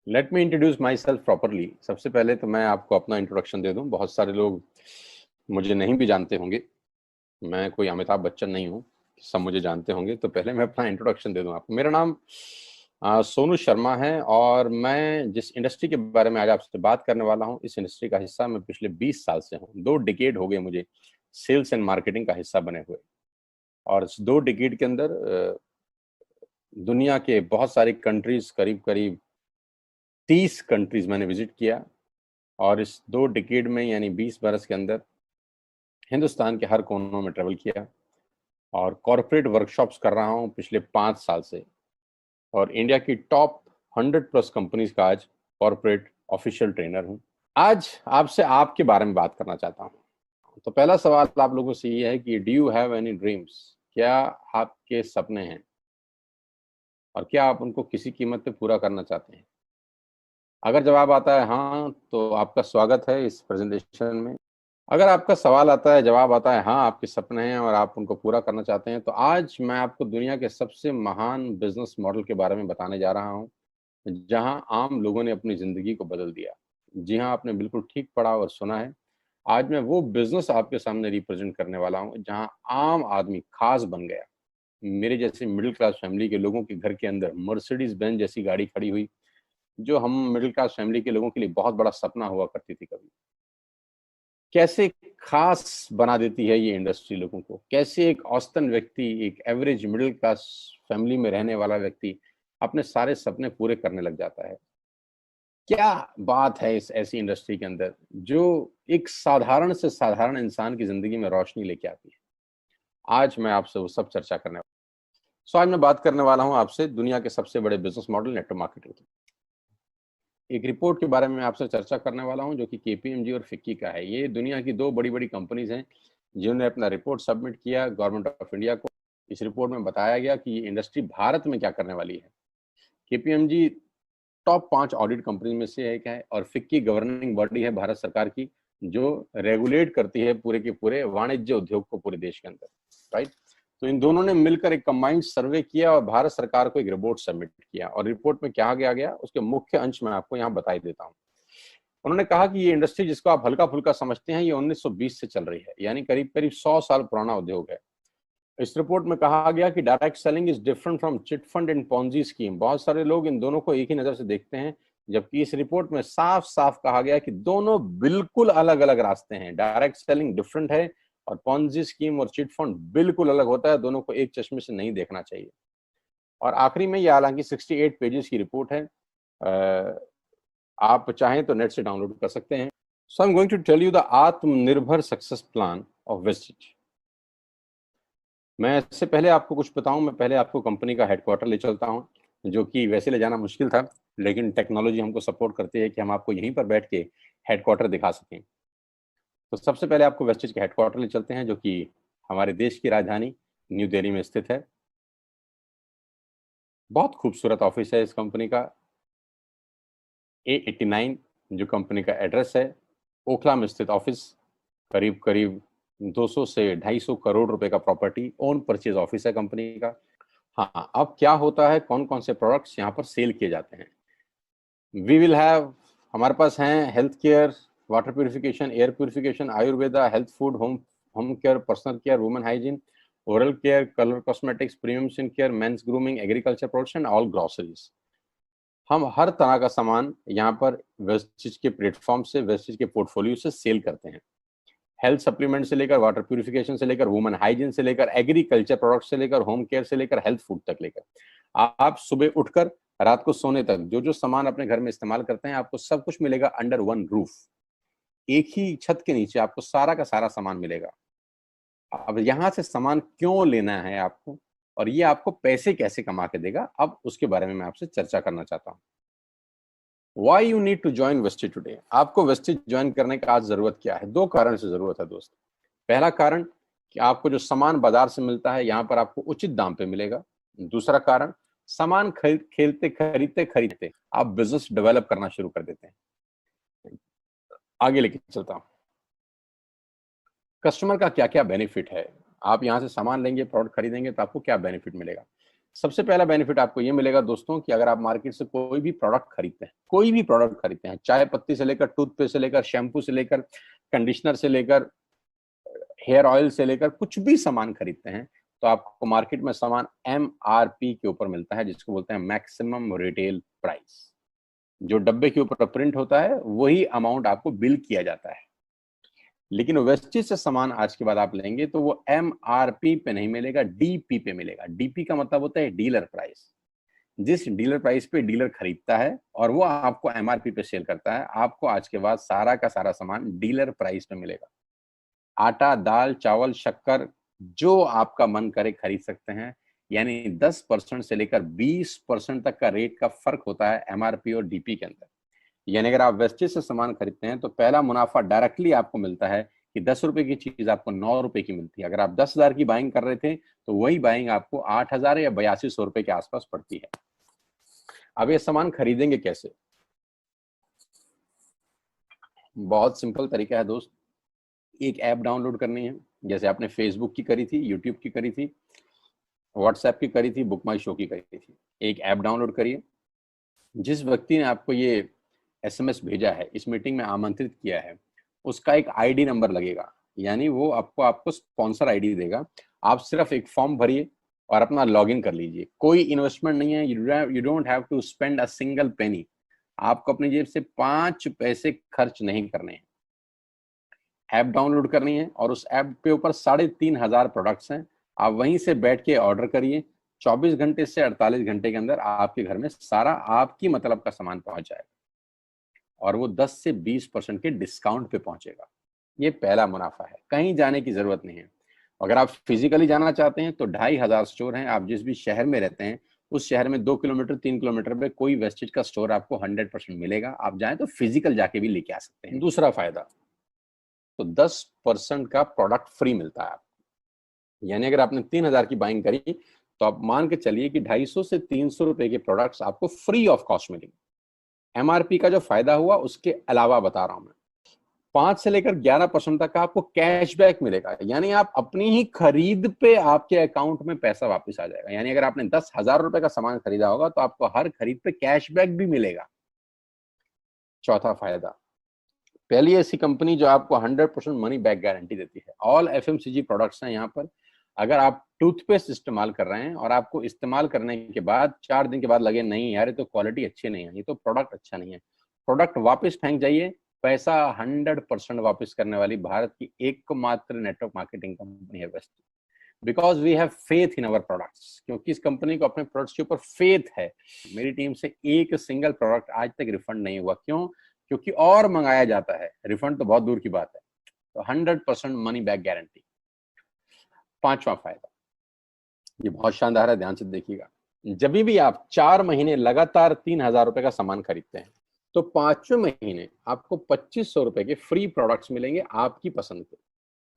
Let me introduce my self properly. सबसे पहले तो मैं आपको अपना इंट्रोडक्शन दे दूं। बहुत सारे लोग मुझे नहीं भी जानते होंगे। मैं कोई अमिताभ बच्चन नहीं हूं, सब मुझे जानते होंगे। तो पहले मैं अपना इंट्रोडक्शन दे दूं आपको। मेरा नाम सोनू शर्मा है और मैं जिस इंडस्ट्री के बारे में आज आपसे बात करने वाला हूं, इस इंडस्ट्री का हिस्सा मैं पिछले 20 साल से हूं। 2 डिकेड हो गए मुझे सेल्स एंड मार्केटिंग का हिस्सा बने हुए। और इस 2 डिकेड के अंदर दुनिया के बहुत सारी कंट्रीज, करीब करीब 30 कंट्रीज मैंने विजिट किया। और इस 2 डिकेड में यानी 20 बरस के अंदर हिंदुस्तान के हर कोनों में ट्रेवल किया और कॉरपोरेट वर्कशॉप्स कर रहा हूं पिछले 5 साल से। और इंडिया की टॉप 100 प्लस कंपनीज का आज कॉरपोरेट ऑफिशियल ट्रेनर हूं। आज आपसे आपके बारे में बात करना चाहता हूं। तो पहला सवाल आप लोगों से ये है कि do you have any dreams? क्या आपके सपने हैं और क्या आप उनको किसी कीमत पे पूरा करना चाहते हैं? अगर जवाब आता है हाँ, तो आपका स्वागत है इस प्रेजेंटेशन में। अगर आपका सवाल आता है, जवाब आता है हाँ, आपके सपने हैं और आप उनको पूरा करना चाहते हैं, तो आज मैं आपको दुनिया के सबसे महान बिजनेस मॉडल के बारे में बताने जा रहा हूं, जहां आम लोगों ने अपनी जिंदगी को बदल दिया। जी हाँ, आपने बिल्कुल ठीक पढ़ा और सुना है। आज मैं वो बिजनेस आपके सामने रिप्रेजेंट करने वाला हूं जहां आम आदमी खास बन गया। मेरे जैसे मिडिल क्लास फैमिली के लोगों के घर के अंदर मर्सिडीज बेंज जैसी गाड़ी खड़ी हुई, जो हम मिडिल क्लास फैमिली के लोगों के लिए बहुत बड़ा सपना हुआ करती थी कभी। कैसे खास बना देती है ये इंडस्ट्री लोगों को। कैसे एक औसतन व्यक्ति, एक एवरेज मिडिल क्लास फैमिली में रहने वाला व्यक्ति अपने सारे सपने पूरे करने लग जाता है। क्या बात है इस ऐसी इंडस्ट्री के अंदर जो एक साधारण से साधारण इंसान की जिंदगी में रोशनी लेके आती है। आज मैं आपसे वो सब चर्चा करने वाला हूँ। सो आज मैं बात करने वाला हूँ आपसे दुनिया के सबसे बड़े बिजनेस मॉडल नेटवर्क मार्केटिंग की। एक रिपोर्ट के बारे में आपसे चर्चा करने वाला हूं जो कि केपीएमजी और फिक्की का है। ये दुनिया की 2 बड़ी बड़ी कंपनीज हैं जिन्होंने अपना रिपोर्ट सबमिट किया गवर्नमेंट ऑफ इंडिया को। इस रिपोर्ट में बताया गया कि ये इंडस्ट्री भारत में क्या करने वाली है। केपीएमजी टॉप 5 ऑडिट कंपनी में से एक है और फिक्की गवर्निंग बॉडी है भारत सरकार की, जो रेगुलेट करती है पूरे के पूरे वाणिज्य उद्योग को पूरे देश के अंदर, राइट। तो इन दोनों ने मिलकर एक कंबाइंड सर्वे किया और भारत सरकार को एक रिपोर्ट सबमिट किया। और रिपोर्ट में क्या गया उसके मुख्य अंश में आपको यहाँ बताई देता हूँ। उन्होंने कहा कि ये इंडस्ट्री जिसको आप हल्का फुल्का समझते हैं, ये 1920 से चल रही है, यानी करीब करीब 100 साल पुराना उद्योग है। इस रिपोर्ट में कहा गया कि direct selling is different from chit fund and Ponzi scheme. बहुत सारे लोग इन दोनों को एक ही नजर से देखते हैं, जबकि इस रिपोर्ट में साफ साफ कहा गया कि दोनों बिल्कुल अलग अलग रास्ते हैं। डायरेक्ट सेलिंग डिफरेंट है और पॉन्जी स्कीम और चिट फंड बिल्कुल अलग होता है। दोनों को एक चश्मे से नहीं देखना चाहिए। और आखिरी में ये हालांकि 68 पेजेस की रिपोर्ट है, आप चाहें तो नेट से डाउनलोड कर सकते हैं। So I am going to tell you the Atmanirbhar success plan of Vestige. मैं इससे पहले आपको कुछ बताऊं, मैं पहले आपको कंपनी का हेडक्वार्टर ले चलता हूं, जो कि वैसे ले जाना मुश्किल था, लेकिन टेक्नोलॉजी हमको सपोर्ट करती है कि हम आपको यहीं पर बैठ के हेडक्वार्टर दिखा सकें। तो सबसे पहले आपको वेस्टिज के हेडक्वार्टर ले चलते हैं, जो कि हमारे देश की राजधानी न्यू दिल्ली में स्थित है। बहुत खूबसूरत ऑफिस है इस कंपनी का। A89 जो कंपनी का एड्रेस है, ओखला में स्थित ऑफिस। करीब करीब 200 से 250 करोड़ रुपए का प्रॉपर्टी ओन परचेज ऑफिस है कंपनी का। हाँ, अब क्या होता है, कौन कौन से प्रोडक्ट्स यहाँ पर सेल किए जाते हैं। वी विल हैव, हमारे पास हैं health care, water purification, air purification, Ayurveda, health food, home home care, personal care, women hygiene, oral care, colour cosmetics, premium skin care, mains grooming, agriculture products and all groceries. हम हर तरह का सामान यहाँ पर Vestige के platform से, Vestige के portfolio से सेल करते हैं। हेल्थ सप्लीमेंट से लेकर, वाटर प्यूरिफिकेशन से लेकर, वुमेन हाइजीन से लेकर, एग्रीकल्चर प्रोडक्ट से लेकर, होम केयर से लेकर, हेल्थ फूड तक लेकर, आप सुबह उठकर रात को सोने तक जो जो सामान अपने घर में इस्तेमाल करते हैं, आपको सब कुछ मिलेगा अंडर वन रूफ। एक ही छत के नीचे आपको सारा का सारा सामान मिलेगा। अब यहाँ से सामान क्यों लेना है आपको और ये आपको पैसे कैसे कमा के देगा, अब उसके बारे में मैं आपसे चर्चा करना चाहता हूँ। Why you need to join Vestige today? आपको वेस्टिज ज्वाइन करने का आज जरूरत क्या है? 2 कारण से जरूरत है दोस्त। पहला कारण कि आपको जो सामान बाजार से मिलता है यहाँ पर आपको उचित दाम पे मिलेगा। दूसरा कारण, सामान खरीदते खरीदते आप बिजनेस डेवलप करना शुरू कर देते हैं। आगे लेके चलता हूँ। कस्टमर का क्या क्या बेनिफिट है, आप यहाँ से सामान लेंगे, प्रोडक्ट खरीदेंगे तो आपको क्या बेनिफिट मिलेगा। सबसे पहला बेनिफिट आपको ये मिलेगा दोस्तों कि अगर आप मार्केट से कोई भी प्रोडक्ट खरीदते हैं, कोई भी प्रोडक्ट खरीदते हैं, चाय पत्ती से लेकर टूथपेस्ट से लेकर शैम्पू से लेकर कंडीशनर से लेकर हेयर ऑयल से लेकर कुछ भी सामान खरीदते हैं, तो आपको मार्केट में सामान MRP के ऊपर मिलता है, जिसको बोलते हैं मैक्सिमम रिटेल प्राइस। जो डब्बे के ऊपर प्रिंट होता है वही अमाउंट आपको बिल किया जाता है। लेकिन वेस्टेज से सामान आज के बाद आप लेंगे तो वो MRP पे नहीं मिलेगा, DP पे मिलेगा। DP का मतलब होता है डीलर प्राइस। जिस डीलर प्राइस पे डीलर खरीदता है और वो आपको MRP पे सेल करता है, आपको आज के बाद सारा का सारा सामान डीलर प्राइस पे मिलेगा। आटा, दाल, चावल, शक्कर जो आपका मन करे खरीद सकते हैं। यानी 10% से लेकर 20% तक का रेट का फर्क होता है MRP और DP के अंदर। यानी अगर आप वेस्टेज से सामान खरीदते हैं तो पहला मुनाफा डायरेक्टली आपको मिलता है कि 10 रुपए की चीज आपको 9 रुपए की मिलती है। अगर आप 10,000 की बाइंग कर रहे थे तो वही बाइंग आपको 8,000 या 8200 रुपए के आसपास पड़ती है। अब ये सामान खरीदेंगे कैसे? बहुत सिंपल तरीका है दोस्त। एक ऐप डाउनलोड करनी है, जैसे आपने फेसबुक की करी थी, यूट्यूब की करी थी, व्हाट्सएप की करी थी, बुक माई शो की करी थी। एक ऐप डाउनलोड करिए। जिस व्यक्ति ने आपको ये SMS भेजा है, इस मीटिंग में आमंत्रित किया है, उसका एक ID नंबर लगेगा। यानी वो आपको स्पॉन्सर ID देगा। आप सिर्फ एक फॉर्म भरिए और अपना लॉगिन कर लीजिए। कोई इन्वेस्टमेंट नहीं है, you don't have to spend a single penny. आपको अपनी जेब से 5 पैसे खर्च नहीं करने हैं। ऐप डाउनलोड करनी है और उस ऐप पे ऊपर 3,500 प्रोडक्ट्स हैं। आप वहीं से बैठ के ऑर्डर करिए। 24 घंटे से 48 घंटे के अंदर आपके घर में सारा आपकी मतलब का सामान पहुंच जाएगा और वो 10 से 20% के डिस्काउंट पे पहुंचेगा। ये पहला मुनाफा है, कहीं जाने की जरूरत नहीं है। अगर आप फिजिकली जाना चाहते हैं तो 2,500 स्टोर हैं। आप जिस भी शहर में रहते हैं उस शहर में 2 किलोमीटर 3 किलोमीटर पे कोई वेस्टेज का स्टोर आपको 100% मिलेगा। आप जाएं तो फिजिकल जाके भी लेके आ सकते हैं। दूसरा फायदा, तो 10% का प्रोडक्ट फ्री मिलता है आपको। यानी अगर आपने 3,000 की बाइंग करी तो आप मान के चलिए कि 250 से 300 रुपए के प्रोडक्ट्स आपको फ्री ऑफ कॉस्ट मिलेंगे। MRP का जो फायदा हुआ उसके अलावा बता रहा हूं मैं, 5 से लेकर 11% तक का आपको कैशबैक मिलेगा। यानी आप अपनी ही खरीद पे आपके अकाउंट में पैसा वापस आ जाएगा। यानी अगर आपने 10,000 रुपए का सामान खरीदा होगा तो आपको हर खरीद पे कैशबैक भी मिलेगा। चौथा फायदा, पहली ऐसी कंपनी जो आपको 100% मनी बैक गारंटी देती है। ऑल FMCG प्रोडक्ट्स हैं यहाँ पर। अगर आप टूथपेस्ट इस्तेमाल कर रहे हैं और आपको इस्तेमाल करने के बाद 4 दिन के बाद लगे नहीं यार ये तो क्वालिटी अच्छी नहीं है, ये तो प्रोडक्ट अच्छा नहीं है, प्रोडक्ट वापस फेंक जाइए। पैसा 100% वापस करने वाली भारत की एकमात्र नेटवर्क मार्केटिंग कंपनी है वेस्ट। Because we have faith in our products. क्योंकि इस कंपनी को अपने प्रोडक्ट्स के ऊपर फेथ है। मेरी टीम से एक सिंगल प्रोडक्ट आज तक रिफंड नहीं हुआ। क्यों? क्योंकि और मंगाया जाता है, रिफंड तो बहुत दूर की बात है। तो 100% मनी बैक गारंटी। पांचवा फायदा, ये बहुत शानदार है, ध्यान से देखिएगा। जब भी आप 4 महीने लगातार 3,000 रुपए का सामान खरीदते हैं तो 5वें महीने आपको 2,500 रुपए के फ्री प्रोडक्ट्स मिलेंगे आपकी पसंद के।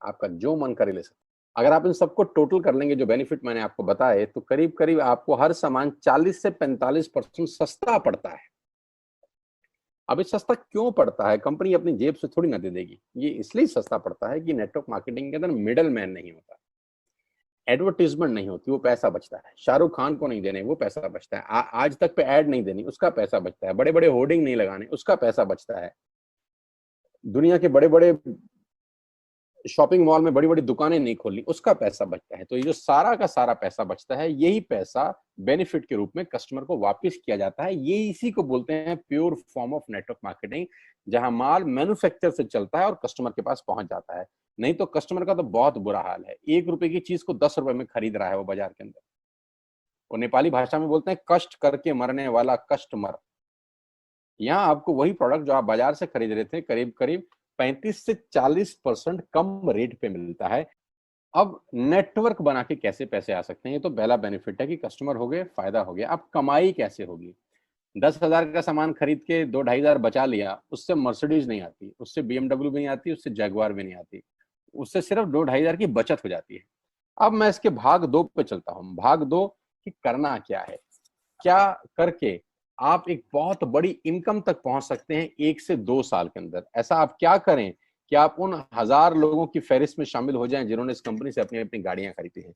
आपका जो मन करे ले सकते। अगर आप इन सबको टोटल कर लेंगे जो बेनिफिट मैंने आपको बताए, तो करीब करीब आपको हर सामान 40 से 45% सस्ता पड़ता है। अब ये सस्ता क्यों पड़ता है? कंपनी अपनी जेब से थोड़ी ना दे देगी। ये इसलिए सस्ता पड़ता है कि नेटवर्क मार्केटिंग के अंदर मिडल मैन नहीं होता, एडवर्टीजमेंट नहीं होती, वो पैसा बचता है। शाहरुख खान को नहीं देने, वो पैसा बचता है। आज तक पे ऐड नहीं देनी, उसका पैसा बचता है। बड़े बड़े होर्डिंग नहीं लगाने, उसका पैसा बचता है। दुनिया के बड़े बड़े शॉपिंग मॉल में बड़ी बड़ी दुकानें नहीं खोलनी, उसका पैसा बचता है। तो ये जो सारा का सारा पैसा बचता है, यही पैसा बेनिफिट के रूप में कस्टमर को वापस किया जाता है। ये इसी को बोलते हैं pure form of network marketing, जहां माल मैन्युफैक्चर से चलता है और कस्टमर के पास पहुंच जाता है। नहीं तो कस्टमर का तो बहुत बुरा हाल है। 1 रुपए की चीज को 10 रुपए में खरीद रहा है वो बाजार के अंदर। वो नेपाली भाषा में बोलते हैं कष्ट करके मरने वाला कस्टमर। यहाँ आपको वही प्रोडक्ट जो आप बाजार से खरीद रहे थे करीब करीब 35 से 40% कम रेट पे मिलता है। अब नेटवर्क बना के कैसे पैसे आ सकते हैं? ये तो पहला बेनिफिट है कि कस्टमर हो गए, फायदा हो गया। अब कमाई कैसे होगी? 10,000 का सामान खरीद के 2-2,500 बचा लिया, उससे मर्सिडीज नहीं आती, उससे BMW भी नहीं आती, उससे जगुआर भी नहीं आती, उससे सिर्फ 2-2,500 की बचत हो जाती है। अब मैं इसके भाग 2 पे चलता हूँ। भाग 2 कि करना क्या है, क्या करके आप एक बहुत बड़ी इनकम तक पहुंच सकते हैं 1 से 2 साल के अंदर। ऐसा आप क्या करें कि आप उन 1000 लोगों की फहरिस्त में शामिल हो जाएं जिन्होंने इस कंपनी से अपनी अपनी गाड़ियां खरीदी हैं।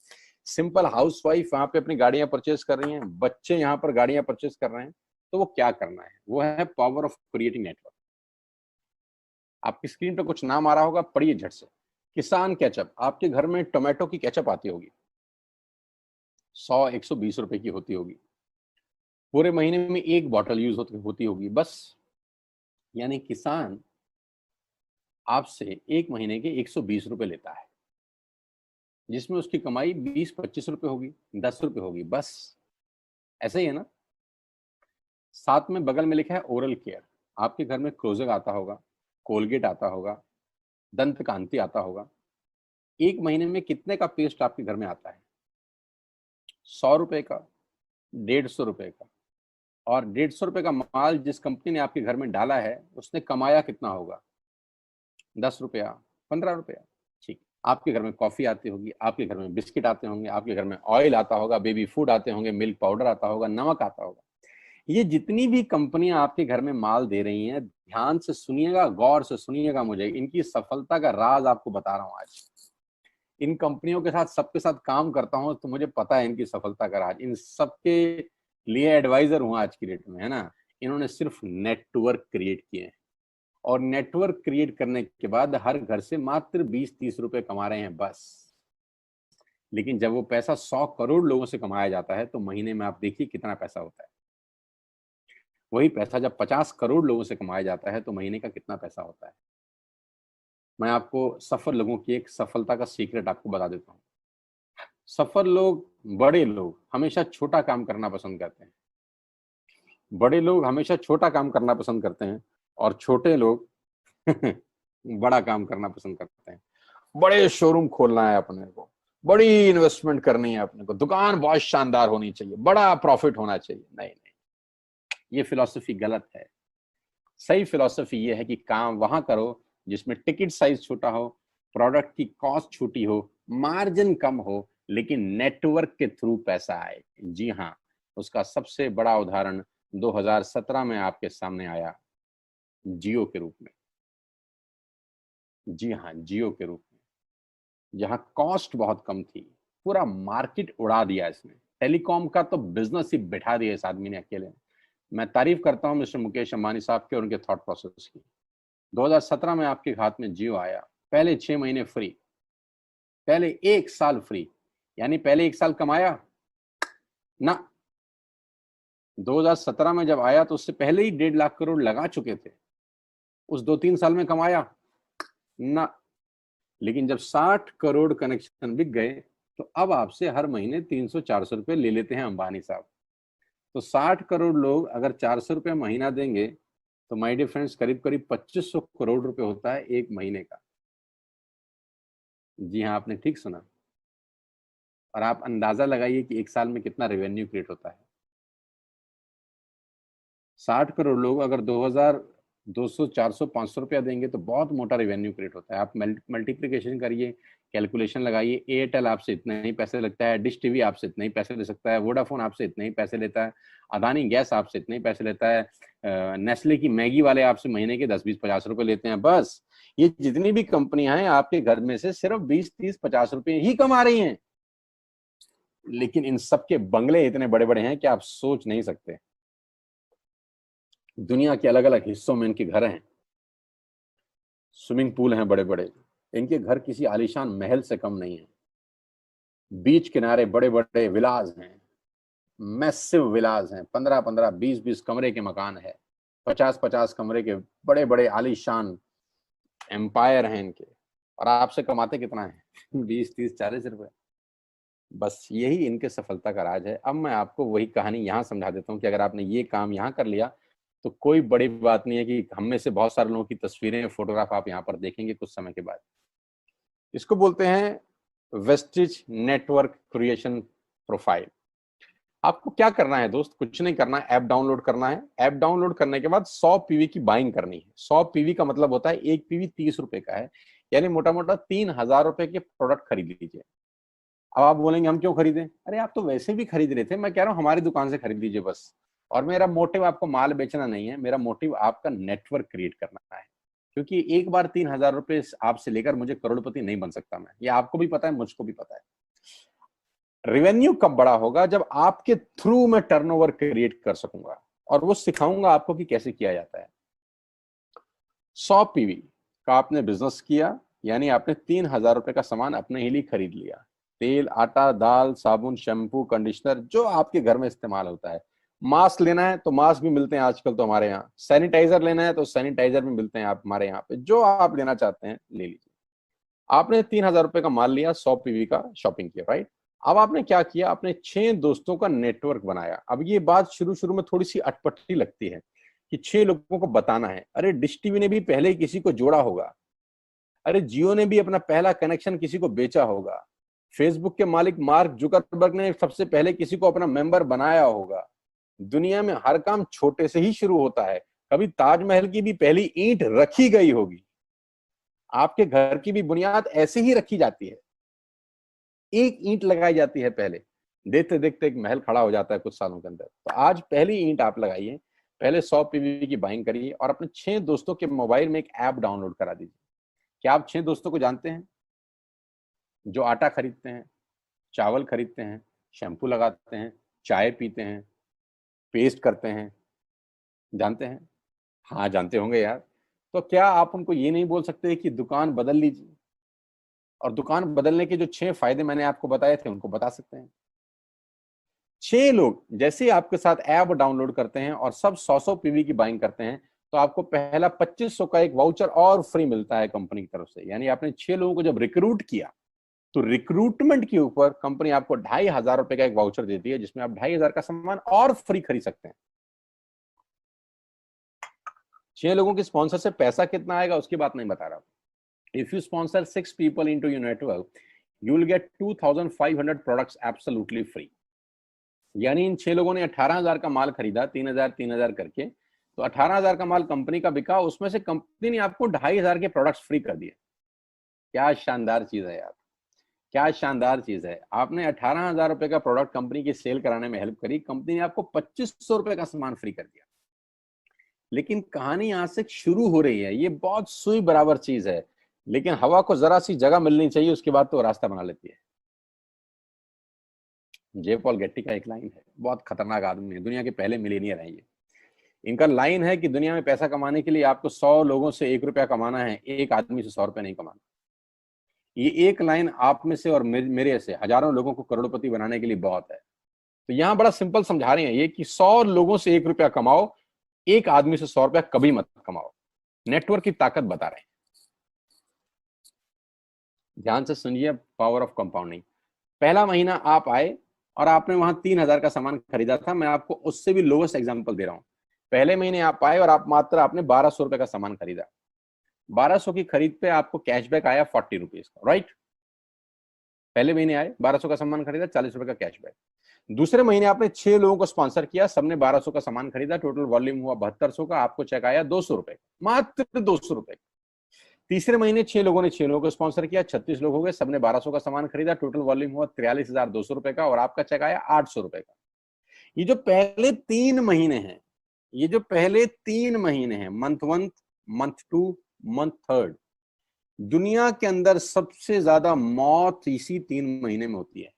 सिंपल हाउसवाइफ वहां पे अपनी गाड़ियां परचेज कर रही हैं, बच्चे यहाँ पर गाड़ियां परचेज कर रहे हैं, तो वो क्या करना है? वो है पावर ऑफ क्रिएटिंग नेटवर्क। आपकी स्क्रीन पर कुछ नाम आ रहा होगा, पढ़िए झट से। किसान केचप, आपके घर में टोमेटो की केचप आती होगी, 100-120 रुपए की होती होगी, पूरे महीने में एक बॉटल यूज होती होगी बस। यानी किसान आपसे एक महीने के 120 रुपए लेता है, जिसमें उसकी कमाई 20-25 रुपए होगी, 10 रुपए होगी बस। ऐसा ही है ना। साथ में बगल में लिखा है ओरल केयर। आपके घर में क्लोजर आता होगा, कोलगेट आता होगा, दंत कांति आता होगा। एक महीने में कितने का पेस्ट आपके घर में आता है? 100 रुपए का, 150 रुपए का। और 150 रुपए का माल जिस कंपनी ने आपके घर में डाला है, उसने कमाया कितना होगा? 10 रुपया, 15 रुपया। ठीक। आपके घर में कॉफी आती होगी, आपके घर में बिस्किट आते होंगे, आपके घर में ऑयल आता होगा, बेबी फूड आते होंगे, मिल्क पाउडर आता होगा, नमक आता होगा। ये जितनी भी कंपनियां आपके घर में माल दे रही हैं, ध्यान से सुनिएगा, गौर से सुनिएगा, मुझे इनकी सफलता का राज आपको बता रहा हूं आज। इन कंपनियों के साथ सबके साथ काम करता हूं, तो मुझे पता है इनकी सफलता का राज। इन सबके लिए एडवाइजर हूं आज की डेट में, है ना। इन्होंने सिर्फ नेटवर्क क्रिएट किए हैं, और नेटवर्क क्रिएट करने के बाद हर घर से मात्र 20-30 रुपए कमा रहे हैं बस। लेकिन जब वो पैसा 100 करोड़ लोगों से कमाया जाता है, तो महीने में आप देखिए कितना पैसा होता है। वही पैसा जब 50 करोड़ लोगों से कमाया जाता है, तो महीने का कितना पैसा होता है। मैं आपको सफल लोगों की एक सफलता का सीक्रेट आपको बता देता हूँ। सफल लोग, बड़े लोग हमेशा छोटा काम करना पसंद करते हैं। बड़े लोग हमेशा छोटा काम करना पसंद करते हैं, और छोटे लोग बड़ा काम करना पसंद करते हैं। बड़े शोरूम खोलना है अपने को, बड़ी इन्वेस्टमेंट करनी है अपने को, दुकान बहुत शानदार होनी चाहिए, बड़ा प्रॉफिट होना चाहिए। नहीं नहीं, ये फिलॉसफी गलत है। सही फिलॉसफी ये है कि काम वहां करो जिसमें टिकट साइज छोटा हो, प्रोडक्ट की कॉस्ट छोटी हो, मार्जिन कम हो, लेकिन नेटवर्क के थ्रू पैसा आए। जी हाँ, उसका सबसे बड़ा उदाहरण 2017 में आपके सामने आया, जियो के रूप में। जी हाँ, जियो के रूप में, जहां कॉस्ट बहुत कम थी, पूरा मार्केट उड़ा दिया इसने। टेलीकॉम का तो बिजनेस ही बिठा दिया इस आदमी ने अकेले। मैं तारीफ करता हूं मिस्टर मुकेश अंबानी साहब के और उनके थॉट प्रोसेस की। 2017 में आपके हाथ में जियो आया, पहले 6 महीने फ्री, पहले 1 साल फ्री। यानी पहले 1 साल कमाया ना। 2017 में जब आया तो उससे पहले ही 1.5 लाख करोड़ लगा चुके थे। उस 2-3 साल में कमाया ना। लेकिन जब 60 करोड़ कनेक्शन बिक गए, तो अब आपसे हर महीने 300-400 रुपए ले लेते हैं अंबानी साहब। तो 60 करोड़ लोग अगर 400 रुपए महीना देंगे, तो माय डियर फ्रेंड्स, करीब करीब 2500 करोड़ रुपए होता है एक महीने का। जी हाँ, आपने ठीक सुना। और आप अंदाजा लगाइए कि 1 साल में कितना रेवेन्यू क्रिएट होता है। 60 करोड़ लोग अगर 2000, 200, 400, 500 रुपया देंगे, तो बहुत मोटा रेवेन्यू क्रिएट होता है। आप मल्टीप्लिकेशन करिए, कैलकुलेशन लगाइए। एयरटेल आपसे इतने ही पैसे लगता है, डिश टीवी आपसे इतने ही पैसे ले सकता है, वोडाफोन आपसे इतने ही पैसे लेता है, अदानी गैस आपसे इतने ही पैसे लेता है, नेस्ले की मैगी वाले आपसे महीने के 10-20-50 रुपए लेते हैं बस। ये जितनी भी कंपनियां हैं, आपके घर में से सिर्फ 20-30-50 रुपए ही कमा रही हैं। लेकिन इन सबके बंगले इतने बड़े बड़े हैं कि आप सोच नहीं सकते। दुनिया के अलग अलग हिस्सों में इनके घर हैं, स्विमिंग पूल हैं बड़े बड़े। इनके घर किसी आलीशान महल से कम नहीं है। बीच किनारे बड़े बड़े विलाज हैं, मैसिव विलाज हैं, 15-15, 20-20 कमरे के मकान है, 50-50 कमरे के बड़े बड़े आलीशान एम्पायर हैं इनके। और आपसे कमाते कितना है? 20-30-40 रुपए। बस यही इनके सफलता का राज है। अब मैं आपको वही कहानी यहाँ समझा देता हूँ कि अगर आपने ये काम यहाँ कर लिया, तो कोई बड़ी बात नहीं है कि हम में से बहुत सारे लोगों की तस्वीरें, फोटोग्राफ आप यहाँ पर देखेंगे कुछ समय के बाद। इसको बोलते हैं वेस्टिज नेटवर्क क्रिएशन प्रोफाइल। आपको क्या करना है दोस्त? कुछ नहीं करना है, ऐप डाउनलोड करना है। ऐप डाउनलोड करने के बाद 100 पीवी की बाइंग करनी है। 100 पीवी का मतलब होता है एक पीवी 30 रुपए का है, यानी मोटा मोटा 3000 रुपए के प्रोडक्ट खरीद लीजिए। अब आप बोलेंगे हम क्यों खरीदें? अरे आप तो वैसे भी खरीद रहे थे, मैं कह रहा हूँ हमारी दुकान से खरीद लीजिए बस। और मेरा मोटिव आपको माल बेचना नहीं है, मेरा मोटिव आपका नेटवर्क क्रिएट करना है। क्योंकि एक बार 3,000 रुपए आपसे लेकर मुझे करोड़पति नहीं बन सकता मैं, ये आपको भी पता है, मुझको भी पता है। रेवेन्यू कब बड़ा होगा? जब आपके थ्रू मैं टर्नओवर क्रिएट कर सकूंगा और वो सिखाऊंगा आपको कि कैसे किया जाता है। 100 पीवी का आपने बिजनेस किया, यानी आपने 3,000 रुपए का सामान अपने ही लिए खरीद लिया। तेल, आटा, दाल, साबुन, शैम्पू, कंडीशनर, जो आपके घर में इस्तेमाल होता है। मास्क लेना है तो मास्क भी मिलते हैं आजकल तो हमारे यहाँ। सैनिटाइजर लेना है तो सैनिटाइजर भी मिलते हैं आप हमारे यहाँ पे। जो आप लेना चाहते हैं ले लीजिए। आपने 3,000 रुपए का माल लिया, 100 पीवी का शॉपिंग किया, राइट? अब आपने क्या किया? आपने 6 दोस्तों का नेटवर्क बनाया। अब ये बात शुरू शुरू में थोड़ी सी अटपटी लगती है कि 6 लोगों को बताना है। अरे डिश टीवी ने भी पहले किसी को जोड़ा होगा, अरे जियो ने भी अपना पहला कनेक्शन किसी को बेचा होगा, फेसबुक के मालिक मार्क जुकरबर्ग ने सबसे पहले किसी को अपना मेंबर बनाया होगा। दुनिया में हर काम छोटे से ही शुरू होता है। कभी ताजमहल की भी पहली ईंट रखी गई होगी। आपके घर की भी बुनियाद ऐसे ही रखी जाती है, एक ईंट लगाई जाती है पहले, देखते देखते एक महल खड़ा हो जाता है कुछ सालों के अंदर। तो आज पहली ईंट आप लगाइए, पहले 100 पीवी की बाइंग करिए और अपने 6 दोस्तों के मोबाइल में एक ऐप डाउनलोड करा दीजिए। क्या आप 6 दोस्तों को जानते हैं जो आटा खरीदते हैं, चावल खरीदते हैं, शैम्पू लगाते हैं, चाय पीते हैं, पेस्ट करते हैं? जानते हैं? हाँ जानते होंगे यार। तो क्या आप उनको ये नहीं बोल सकते कि दुकान बदल लीजिए? और दुकान बदलने के जो 6 फायदे मैंने आपको बताए थे उनको बता सकते हैं। 6 लोग जैसे ही आपके साथ ऐप डाउनलोड करते हैं और सब 100 पीवी की बाइंग करते हैं, तो आपको पहला 2500 का एक वाउचर और फ्री मिलता है कंपनी की तरफ से। यानी आपने 6 लोगों को जब रिक्रूट किया, तो रिक्रूटमेंट के ऊपर कंपनी आपको 2,500 रुपए का एक वाउचर देती है, जिसमें आप 2,500 का सामान और फ्री खरीद सकते हैं। 6 लोगों के स्पॉन्सर से पैसा कितना आएगा उसकी बात नहीं बता रहा हूं। If you sponsor 6 people into your network, you will get 2,500 products absolutely free. यानी इन 6 लोगों ने 18,000 का माल खरीदा, 3,000 3,000 करके, तो 18,000 का माल कंपनी का बिका, उसमें से कंपनी ने आपको 2,500 के प्रोडक्ट्स फ्री कर दिए। क्या शानदार चीज है यार, क्या शानदार चीज है। आपने 18,000 रुपए का प्रोडक्ट कंपनी की सेल कराने में हेल्प करी, कंपनी ने आपको 2,500 रुपए का सामान फ्री कर दिया। लेकिन कहानी यहां से शुरू हो रही है। ये बहुत सुई बराबर चीज है, लेकिन हवा को जरा सी जगह मिलनी चाहिए, उसके बाद तो रास्ता बना लेती है। जे पॉल गेट्टी का एक लाइन है, बहुत खतरनाक आदमी है, दुनिया के पहले मिलीनियर है ये। इनका लाइन है कि दुनिया में पैसा कमाने के लिए आपको 100 लोगों से 1 रुपया कमाना है, एक आदमी से 100 रुपया नहीं कमाना। ये एक लाइन आप में से और मेरे से हजारों लोगों को करोड़पति बनाने के लिए बहुत है। तो यहां बड़ा सिंपल समझा रहे हैं ये कि 100 लोगों से 1 रुपया कमाओ, एक आदमी से 100 रुपया कभी मत कमाओ। नेटवर्क की ताकत बता रहे हैं। ध्यान से सुनिए, पावर ऑफ कंपाउंडिंग। पहला महीना आप आए और आपने वहां 3,000 का सामान खरीदा था। मैं आपको उससे भी लोवेस्ट एग्जांपल दे रहा हूं। पहले महीने आप आए और आप मात्र आपने 1,200 रुपए का सामान खरीदा। 1,200 की खरीद पे आपको कैशबैक आया 40 रुपीज का, राइट? पहले महीने आए, 1,200 का सामान खरीदा, 40 रुपए का कैशबैक। दूसरे महीने आपने 6 लोगों को स्पॉन्सर किया, सबने 1,200 का सामान खरीदा, टोटल वॉल्यूम हुआ 7,200 का, आपको चेक आया 200 रुपए, मात्र 200 रुपए। तीसरे महीने 6 लोगों ने 6 लोगों को स्पॉन्सर किया, 36 लोग हो गए, सबने 1,200 का सामान खरीदा, टोटल वॉल्यूम हुआ 43,200 रुपए का, और आपका चेक आया 800 रुपए का। ये जो पहले 3 महीने हैं, ये जो पहले 3 महीने हैं, मंथ 1, मंथ 2, मंथ 3, दुनिया के अंदर सबसे ज्यादा मौत इसी 3 महीने में होती है।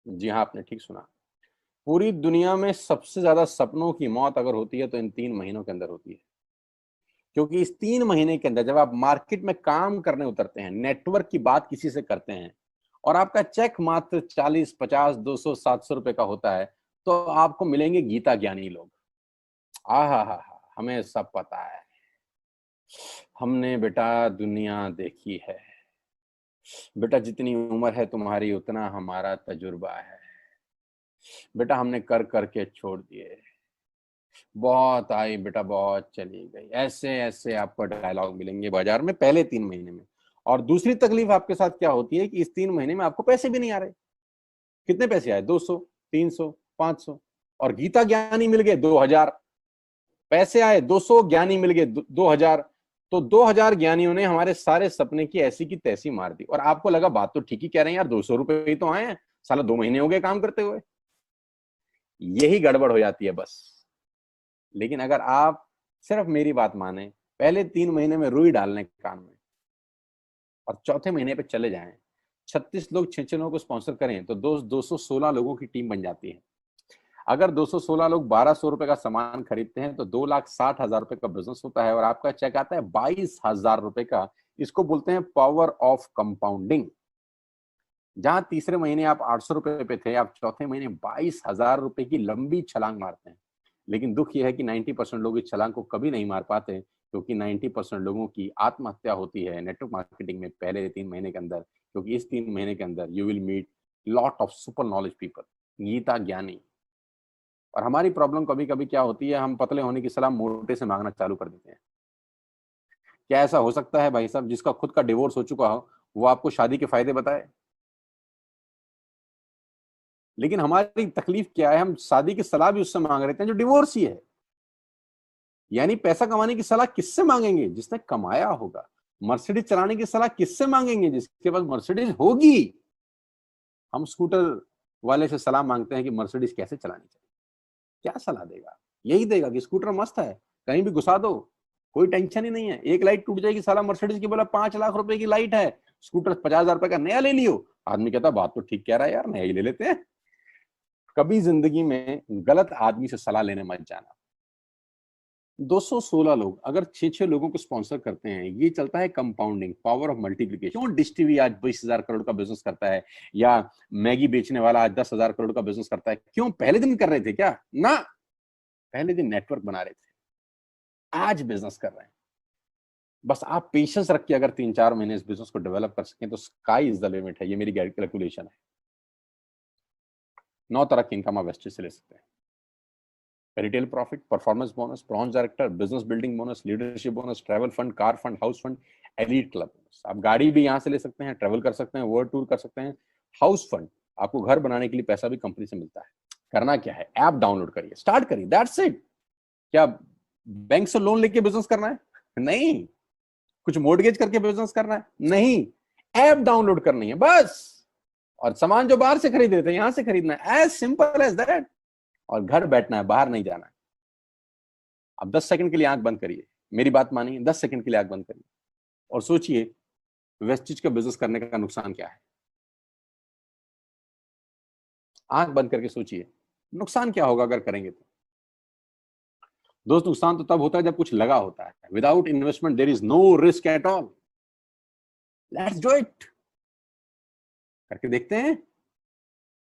जी हाँ, आपने ठीक सुना। पूरी दुनिया में सबसे ज्यादा सपनों की मौत अगर होती है तो इन 3 महीनों के अंदर होती है। क्योंकि इस 3 महीने के अंदर जब आप मार्केट में काम करने उतरते हैं, नेटवर्क की बात किसी से करते हैं, और आपका चेक मात्र 40, 50, 200, 700 रुपए का होता है, तो आपको मिलेंगे गीता ज्ञानी लोग। आहा, हमें सब पता है, हमने बेटा दुनिया देखी है, बेटा जितनी उम्र है तुम्हारी उतना हमारा तजुर्बा है, बेटा हमने कर करके छोड़ दिए, बहुत आई बेटा बहुत चली गई। ऐसे ऐसे आपको डायलॉग मिलेंगे बाजार में पहले 3 महीने में। और दूसरी तकलीफ आपके साथ क्या होती है कि इस 3 महीने में आपको पैसे भी नहीं आ रहे। कितने पैसे आए? 200, 300, 500, और गीता ज्ञानी मिल गए 2,000। पैसे आए 200, ज्ञानी मिल गए 2,000। तो 2,000 ज्ञानियों ने हमारे सारे सपने की ऐसी की तैसी मार दी। और आपको लगा बात तो ठीक ही कह रहे हैं यार, 200 रुपए ही तो आए हैं, साला 2 महीने हो गए काम करते हुए। यही गड़बड़ हो जाती है बस। लेकिन अगर आप सिर्फ मेरी बात माने, पहले 3 महीने में रुई डालने कान में और चौथे महीने पे चले जाएं। 36 लोग 6-6 लोगों को स्पॉन्सर करें तो 216 लोगों की टीम बन जाती है। अगर 216 लोग 1200 रुपए का सामान खरीदते हैं तो 2,60,000 रुपए का बिजनेस होता है और आपका चेक आता है 22,000 रुपए का। इसको बोलते हैं पावर ऑफ कंपाउंडिंग। जहां तीसरे महीने आप 800 रुपए पे थे, आप चौथे महीने 22,000 रुपए की लंबी छलांग मारते हैं। लेकिन दुख यह है कि 90% लोग इस छलांग को कभी नहीं मार पाते, क्योंकि 90% लोगों की आत्महत्या होती है नेटवर्क मार्केटिंग में पहले 3 महीने के अंदर। क्योंकि इस 3 महीने के अंदर you will meet lot of super knowledge people, Gita Gyani. और हमारी प्रॉब्लम कभी कभी क्या होती है, हम पतले होने की सलाह मोटे से मांगना चालू कर देते हैं। क्या ऐसा हो सकता है भाई साहब, जिसका खुद का डिवोर्स हो चुका हो वो आपको शादी के फायदे बताए? लेकिन हमारी तकलीफ क्या है, हम शादी की सलाह भी उससे मांग रहे थे जो डिवोर्स ही है। यानी पैसा कमाने की सलाह किससे मांगेंगे? जिसने कमाया होगा। मर्सिडीज चलाने की सलाह किससे मांगेंगे? जिसके पास मर्सिडीज होगी। हम स्कूटर वाले से सलाह मांगते हैं कि मर्सिडीज कैसे चलानी चाहिए। क्या सलाह देगा? यही देगा कि स्कूटर मस्त है, कहीं भी घुसा दो, कोई टेंशन ही नहीं है। एक लाइट टूट जाएगी, साला मर्सिडीज की बोला 5 लाख रुपए की लाइट है, स्कूटर 50,000 रुपए का नया ले लियो। आदमी कहता बात तो ठीक कह रहा है यार, नया ही ले लेते हैं। कभी जिंदगी में गलत आदमी से सलाह लेने मत जाना। 216 लोग अगर 6-6 लोगों को स्पॉन्सर करते हैं, ये चलता है कंपाउंडिंग, पावर ऑफ मल्टीप्लिकेशन। क्यों डिश टीवी आज 20,000 करोड़ का बिजनेस करता है, या मैगी बेचने वाला आज 10,000 करोड़ का बिजनेस करता है? क्यों? पहले दिन कर रहे थे क्या? ना, पहले दिन नेटवर्क बना रहे थे, आज बिजनेस कर रहे हैं। बस आप पेशेंस रख के अगर 3-4 महीने इस बिजनेस को डेवलप कर सकें तो स्काई इज द लिमिट है। ये मेरी कैलकुलेशन है। 9 तरह की इनकम आप वेस्टेज से ले सकते हैं। Retail profit, performance bonus, bronze director, business building bonus, leadership bonus, travel fund, car fund, house fund, elite club bonus. आप गाड़ी भी यहाँ से ले सकते हैं, ट्रैवल कर सकते हैं, वर्ल्ड टूर कर सकते हैं। हाउस फंड, आपको घर बनाने के लिए पैसा भी कंपनी से मिलता है। करना क्या है, ऐप डाउनलोड करिए, स्टार्ट करिए, दैट्स इट। क्या बैंक से लोन लेके बिजनेस करना है? नहीं। कुछ मोर्टगेज करके बिजनेस करना है? नहीं। ऐप डाउनलोड करनी है बस। और सामान जो बाहर से खरीद रहे थे यहां से खरीदना है, एज सिंपल एज दैट। और घर बैठना है, बाहर नहीं जाना है। अब 10 सेकंड के लिए आंख बंद करिए, मेरी बात मानिए, 10 सेकंड के लिए आंख बंद करिए और सोचिए वेस्टिज का बिजनेस करने का नुकसान क्या है। आंख बंद करके सोचिए नुकसान क्या होगा अगर करेंगे तो। दोस्त, नुकसान तो तब होता है जब कुछ लगा होता है। Without investment there is no risk at all. Let's do it. करके देखते हैं।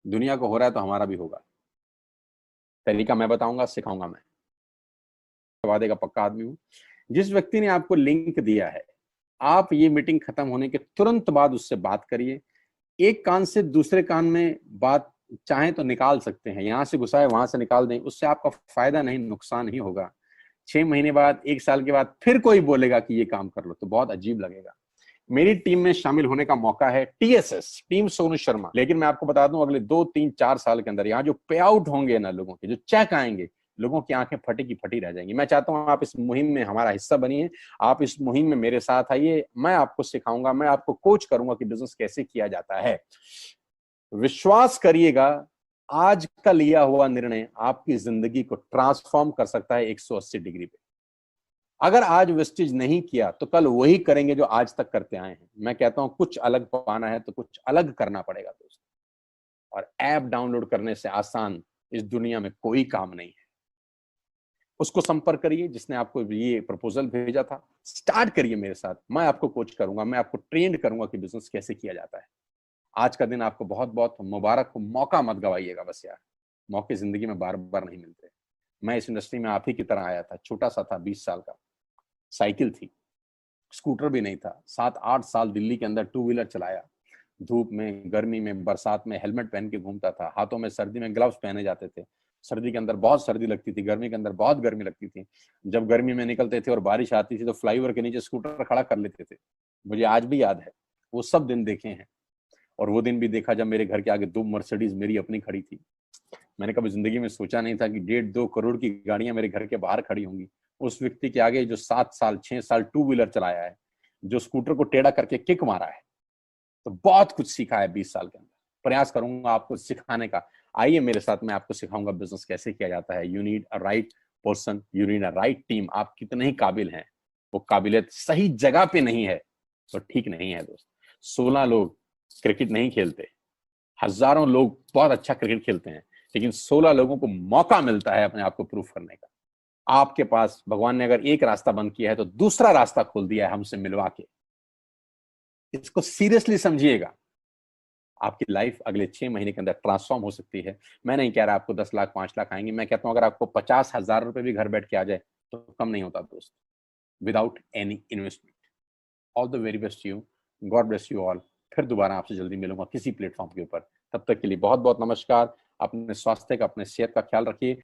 दुनिया को हो रहा है तो हमारा भी होगा। तरीका मैं बताऊंगा, सिखाऊंगा मैं। वादे का पक्का आदमी हूं। जिस व्यक्ति ने आपको लिंक दिया है, आप ये मीटिंग खत्म होने के तुरंत बाद उससे बात करिए। एक कान से दूसरे कान में बात चाहें तो निकाल सकते हैं, यहां से घुसाए वहां से निकाल दें, उससे आपका फायदा नहीं नुकसान ही होगा। 6 महीने बाद, 1 साल के बाद फिर कोई बोलेगा कि ये काम कर लो तो बहुत अजीब लगेगा। मेरी टीम में शामिल होने का मौका है, टीएसएस, टीम सोनू शर्मा। लेकिन मैं आपको बता दूं, अगले 2-3-4 साल के अंदर यहाँ जो पे आउट होंगे ना लोगों के, जो चेक आएंगे, लोगों की आंखें फटी की फटी रह जाएंगी। मैं चाहता हूं आप इस मुहिम में हमारा हिस्सा बनिए। आप इस मुहिम में मेरे साथ आइए, मैं आपको सिखाऊंगा, मैं आपको कोच करूंगा कि बिजनेस कैसे किया जाता है। विश्वास करिएगा, आज का लिया हुआ निर्णय आपकी जिंदगी को ट्रांसफॉर्म कर सकता है 180 डिग्री पे। अगर आज वेस्टेज नहीं किया तो कल वही करेंगे जो आज तक करते आए हैं। मैं कहता हूं कुछ अलग पाना है तो कुछ अलग करना पड़ेगा दोस्त। और ऐप डाउनलोड करने से आसान इस दुनिया में कोई काम नहीं है। उसको संपर्क करिए जिसने आपको ये प्रपोजल भेजा था। स्टार्ट करिए मेरे साथ, मैं आपको कोच करूंगा, मैं आपको ट्रेंड करूंगा कि बिजनेस कैसे किया जाता है। आज का दिन आपको बहुत बहुत मुबारक हो। मौका मत गवाइएगा बस यार, मौके जिंदगी में बार बार नहीं मिलते। मैं इस इंडस्ट्री में आप ही की तरह आया था, छोटा सा था, 20 साल का, साइकिल थी, स्कूटर भी नहीं था। 7-8 साल दिल्ली के अंदर टू व्हीलर चलाया, धूप में, गर्मी में, बरसात में हेलमेट पहन के घूमता था। हाथों में सर्दी में ग्लव्स पहने जाते थे। सर्दी के अंदर बहुत सर्दी लगती थी, गर्मी के अंदर बहुत गर्मी लगती थी। जब गर्मी में निकलते थे और बारिश आती थी तो फ्लाईओवर के नीचे स्कूटर खड़ा कर लेते थे। मुझे आज भी याद है, वो सब दिन देखे हैं। और वो दिन भी देखा जब मेरे घर के आगे 2 मर्सिडीज मेरी अपनी खड़ी थी। मैंने कभी जिंदगी में सोचा नहीं था कि 1.5-2 करोड़ की गाड़ियां मेरे घर के बाहर खड़ी होंगी। उस व्यक्ति के आगे जो 7 साल 6 साल टू व्हीलर चलाया है, जो स्कूटर को टेढ़ा करके किक मारा है, तो बहुत कुछ सीखा है 20 साल के अंदर। प्रयास करूंगा आपको सिखाने का। आइए मेरे साथ, मैं आपको सिखाऊंगा बिजनेस कैसे किया जाता है। You need a right person, you need a right team. आप कितने ही काबिल हैं, वो काबिलियत सही जगह पे नहीं है तो ठीक नहीं है दोस्त। 16 लोग क्रिकेट नहीं खेलते, हजारों लोग बहुत अच्छा क्रिकेट खेलते हैं, लेकिन 16 लोगों को मौका मिलता है अपने आप को प्रूफ करने का। आपके पास भगवान ने अगर एक रास्ता बंद किया है तो दूसरा रास्ता खोल दिया है हमसे मिलवा के। इसको सीरियसली समझिएगा। आपकी लाइफ अगले 6 महीने के अंदर ट्रांसफॉर्म हो सकती है। मैं नहीं कह रहा आपको 10 लाख 5 लाख आएंगे, मैं कहता हूं अगर आपको 50,000 रुपए भी घर बैठ के आ जाए तो कम नहीं होता दोस्त, without any investment. All the very best you, God bless you all. फिर दोबारा आपसे जल्दी मिलूंगा किसी प्लेटफॉर्म के ऊपर। तब तक के लिए बहुत बहुत नमस्कार। अपने स्वास्थ्य का, अपने सेहत का ख्याल रखिए।